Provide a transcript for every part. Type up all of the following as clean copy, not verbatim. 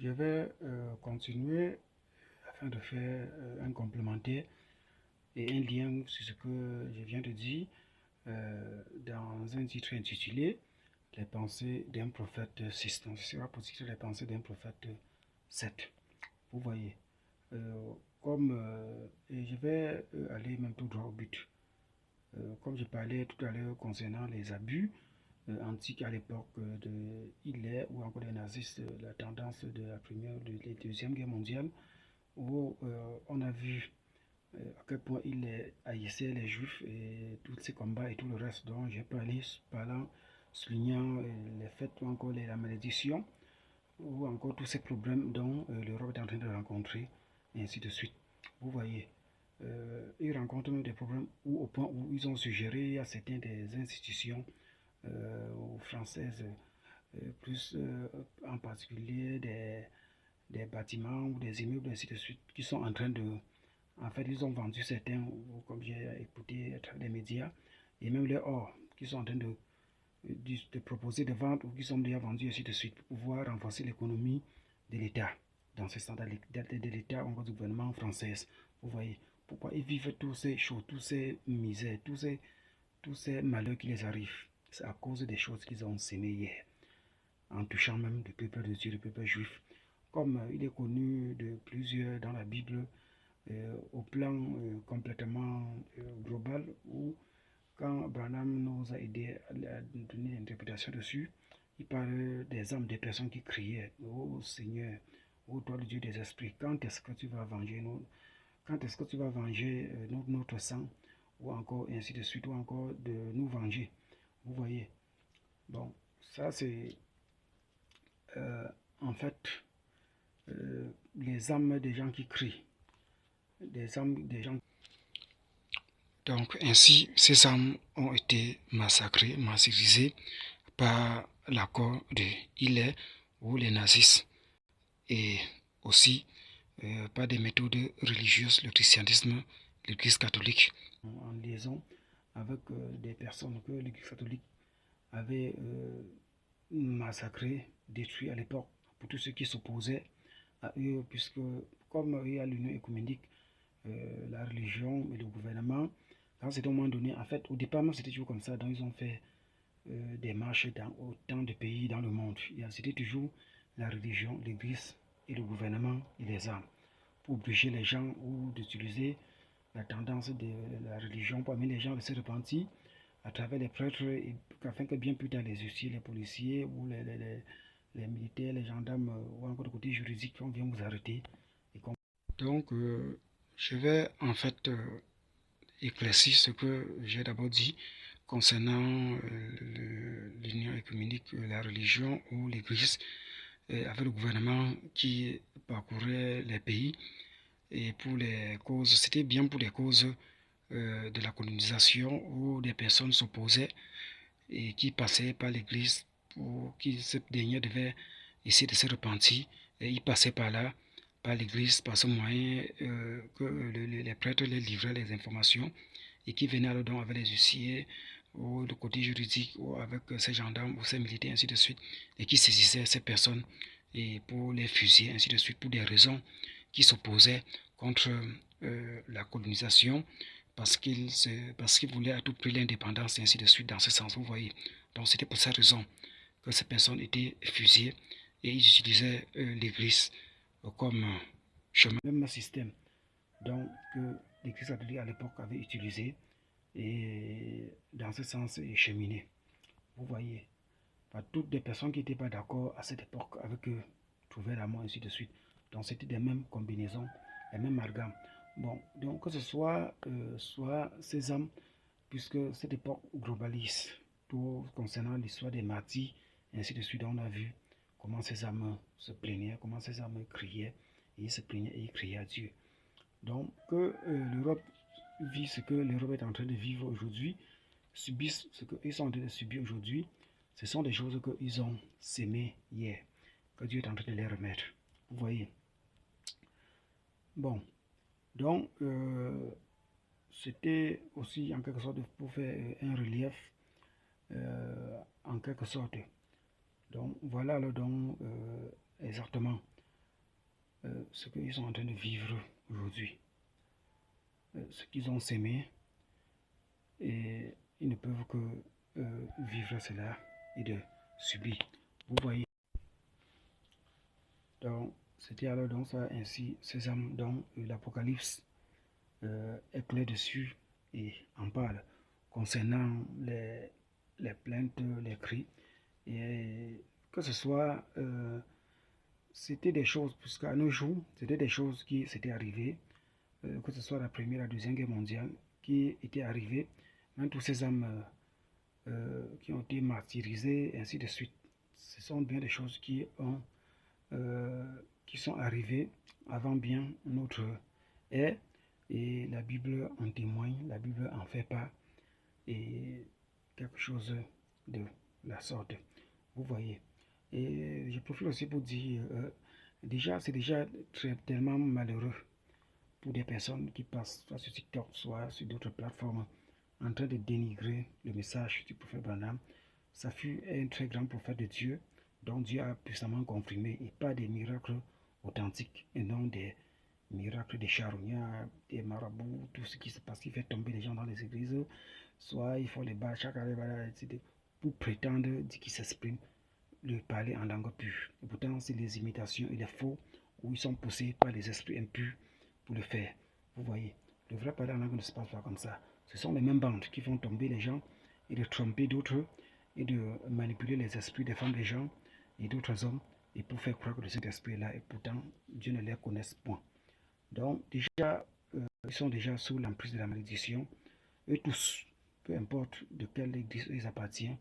je vais continuer afin de faire un complémentaire et un lien sur ce que je viens de dire dans un titre intitulé Les pensées d'un prophète 6. Donc, ce sera pour titre Les pensées d'un prophète 7. Vous voyez, et je vais aller même tout droit au but. Comme je parlais tout à l'heure concernant les abus antiques à l'époque de Hitler ou encore des nazistes, la tendance de la première, de la deuxième guerre mondiale, où on a vu à quel point il haïssait les juifs et tous ces combats et tout le reste dont j'ai parlé, soulignant les faits ou encore la malédiction ou encore tous ces problèmes dont l'Europe est en train de rencontrer et ainsi de suite. Vous voyez, ils rencontrent même des problèmes où, au point où ils ont suggéré à certaines des institutions françaises, plus en particulier des bâtiments ou des immeubles ainsi de suite, qui sont en train de... En fait, ils ont vendu certains, comme j'ai écouté à travers les médias, et même les or, qui sont en train de proposer de vendre ou qui sont déjà vendus ainsi de suite pour pouvoir renforcer l'économie de l'État, dans ce sens de l'État ou du gouvernement français. Vous voyez, pourquoi ils vivent tous ces choses, tous ces misères, tous ces malheurs qui les arrivent. C'est à cause des choses qu'ils ont sémées hier, en touchant même le peuple de Dieu, le peuple juif. Comme il est connu de plusieurs dans la Bible, au plan complètement global, où quand Branham nous a aidé à donner l'interprétation dessus, il parle des âmes des personnes qui criaient: oh Seigneur, oh toi le Dieu des esprits, quand est-ce que tu vas venger nous, quand est-ce que tu vas venger notre sang, ou encore ainsi de suite, ou encore de nous venger. Vous voyez, bon, ça c'est en fait les âmes des gens qui crient, des âmes des gens. Donc ainsi, ces âmes ont été massacrées, martyrisées par l'accord de Hitler ou les nazis, et aussi par des méthodes religieuses, le christianisme, l'Église catholique, en liaison avec des personnes que l'Église catholique avait massacrées, détruites à l'époque, pour tous ceux qui s'opposaient à eux, puisque comme il y a l'union écuménique, la religion et le gouvernement, quand c'était au moment donné, en fait, au départ, c'était toujours comme ça, donc ils ont fait des marches dans autant de pays dans le monde. C'était toujours la religion, l'église et le gouvernement et les armes, pour obliger les gens ou d'utiliser la tendance de la religion pour amener les gens à se repentir à travers les prêtres, afin que bien plus tard les huissiers, les policiers ou les militaires, les gendarmes ou encore le côté juridique, on vient vous arrêter. Donc, je vais en fait éclaircir ce que j'ai d'abord dit concernant l'union écuménique, la religion ou l'église, avec le gouvernement qui parcourait les pays, et pour les causes, c'était bien pour les causes de la colonisation, où des personnes s'opposaient et qui passaient par l'église pour qui ce dernier devait essayer de se repentir, et ils passaient par là, par l'église, par ce moyen que les prêtres les livraient les informations, et qui venaient alors donc avec les huissiers ou le côté juridique ou avec ces gendarmes ou ces militaires ainsi de suite, et qui saisissaient ces personnes et pour les fusiller ainsi de suite pour des raisons qui s'opposaient contre la colonisation, parce qu'ils voulaient à tout prix l'indépendance et ainsi de suite dans ce sens, vous voyez. Donc c'était pour cette raison que ces personnes étaient fusillées, et ils utilisaient l'église comme chemin. Même système donc, que l'église catholique à l'époque avait utilisé, et dans ce sens cheminé. Vous voyez, par toutes les personnes qui n'étaient pas d'accord à cette époque avec eux trouvaient la mort ainsi de suite. Donc c'était des mêmes combinaisons, les mêmes amalgames. Bon, donc que ce soit ces âmes, puisque cette époque globalise tout concernant l'histoire des martyrs, et ainsi de suite. On a vu comment ces âmes se plaignaient, comment ces âmes criaient, et ils se plaignaient et ils criaient à Dieu. Donc que l'Europe vit ce que l'Europe est en train de vivre aujourd'hui, subissent ce qu'ils sont en train de subir aujourd'hui, ce sont des choses qu'ils ont sémées hier, que Dieu est en train de les remettre. Vous voyez. Bon, donc c'était aussi en quelque sorte pour faire un relief, en quelque sorte. Donc voilà alors donc exactement ce qu'ils sont en train de vivre aujourd'hui. Ce qu'ils ont sémé, et ils ne peuvent que vivre cela et de subir. Vous voyez. Donc, c'était alors donc ça ainsi, ces âmes dont l'Apocalypse est clair dessus et en parle concernant les plaintes, les cris, et que ce soit, c'était des choses, puisqu'à nos jours, c'était des choses qui s'étaient arrivées, que ce soit la Première, la Deuxième Guerre mondiale, qui étaient arrivées, même tous ces âmes qui ont été martyrisées, et ainsi de suite. Ce sont bien des choses qui sont arrivées avant bien notre ère, et la Bible en témoigne, la Bible en fait part, et quelque chose de la sorte. Vous voyez. Et je profite aussi pour dire, c'est déjà tellement malheureux pour des personnes qui passent soit sur TikTok, soit sur d'autres plateformes, en train de dénigrer le message du prophète Branham. Ça fut un très grand prophète de Dieu, dont Dieu a puissamment confirmé, et pas des miracles authentiques, et non des miracles des charognards, des marabouts, tout ce qui se passe, qui fait tomber les gens dans les églises, soit il faut les battre chaque année, pour prétendre dire qu'ils s'expriment, le parler en langue pure. Et pourtant, c'est les imitations et les faux, où ils sont poussés par les esprits impurs pour le faire. Vous voyez, le vrai parler en langue ne se passe pas comme ça. Ce sont les mêmes bandes qui font tomber les gens et de tromper d'autres et de manipuler les esprits des femmes des gens et d'autres hommes, et pour faire croire que cet esprit-là, et pourtant Dieu ne les connaît point. Donc déjà, ils sont déjà sous l'emprise de la malédiction, eux tous, peu importe de quelle église ils appartiennent,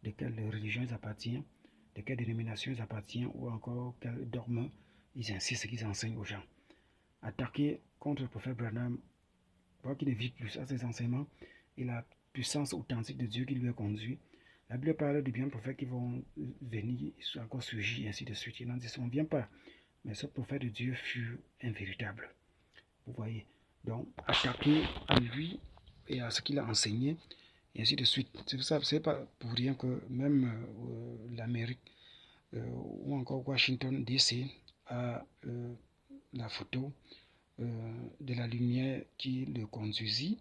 de quelle religion ils appartiennent, de quelle dénomination ils appartiennent, ou encore quel dogme ils insistent qu'ils enseignent aux gens. Attaquer contre le prophète Branham, pour qu'il ne vive plus à ses enseignements et la puissance authentique de Dieu qui lui a conduit. La Bible parle de bien prophètes qui vont venir, encore surgir, et ainsi de suite. Il n'en dit on ne vient pas. Mais ce prophète de Dieu fut invéritable. Vous voyez. Donc, attaquer à lui et à ce qu'il a enseigné, et ainsi de suite. C'est ça, c'est pas pour rien que même l'Amérique ou encore Washington DC a la photo de la lumière qui le conduisit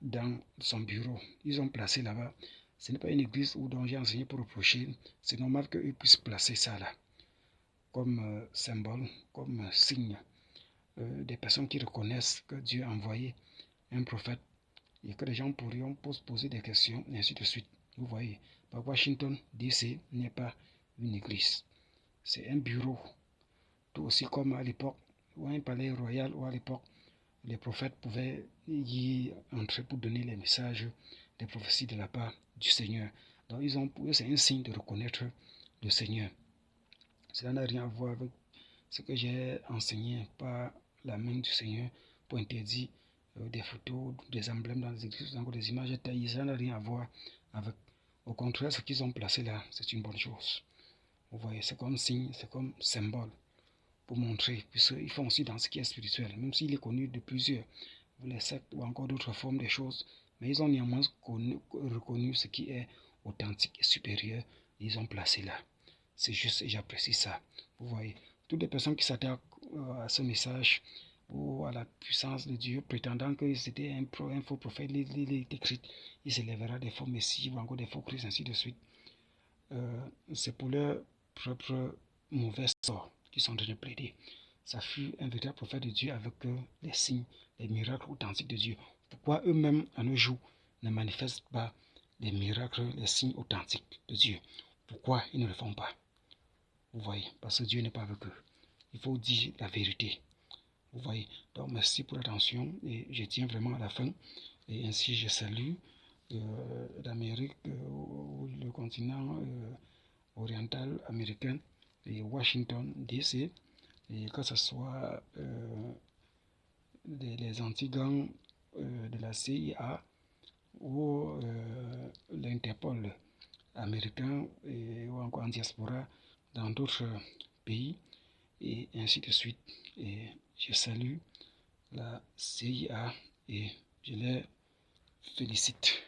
dans son bureau. Ils ont placé là-bas. Ce n'est pas une église où j'ai enseigné pour reprocher. C'est normal qu'ils puissent placer ça là, comme symbole, comme signe des personnes qui reconnaissent que Dieu a envoyé un prophète, et que les gens pourront se poser des questions, et ainsi de suite. Vous voyez, Washington DC n'est pas une église. C'est un bureau. Tout aussi comme à l'époque, ou un palais royal, ou à l'époque, les prophètes pouvaient y entrer pour donner les messages des prophéties de la part du Seigneur. Donc, pour eux, c'est un signe de reconnaître le Seigneur. Cela n'a rien à voir avec ce que j'ai enseigné par la main du Seigneur pour interdire des photos, des emblèmes dans les églises, encore des images taillées. Ça n'a rien à voir avec. Au contraire, ce qu'ils ont placé là, c'est une bonne chose. Vous voyez, c'est comme signe, c'est comme symbole pour montrer, puisqu'ils font aussi dans ce qui est spirituel, même s'il est connu de plusieurs, les sectes ou encore d'autres formes de choses, mais ils ont néanmoins reconnu ce qui est authentique et supérieur, ils ont placé là. C'est juste, et j'apprécie ça. Vous voyez, toutes les personnes qui s'attaquent à ce message ou à la puissance de Dieu, prétendant que c'était un faux prophète, il est écrit, il s'élèvera des faux messies ou encore des faux Christ, ainsi de suite. C'est pour leur propre mauvais sort qui sont en train de plaider. Ça fut un véritable prophète de Dieu avec les signes, les miracles authentiques de Dieu. Pourquoi eux-mêmes, à nos jours, ne manifestent pas les miracles, les signes authentiques de Dieu? Pourquoi ils ne le font pas? Vous voyez, parce que Dieu n'est pas avec eux. Il faut dire la vérité. Vous voyez. Donc, merci pour l'attention, et je tiens vraiment à la fin. Et ainsi, je salue l'Amérique, le continent oriental américain, et Washington DC, et que ce soit les anti-gangs de la CIA ou l'Interpol américain, ou encore en diaspora dans d'autres pays, et ainsi de suite. Et je salue la CIA et je les félicite.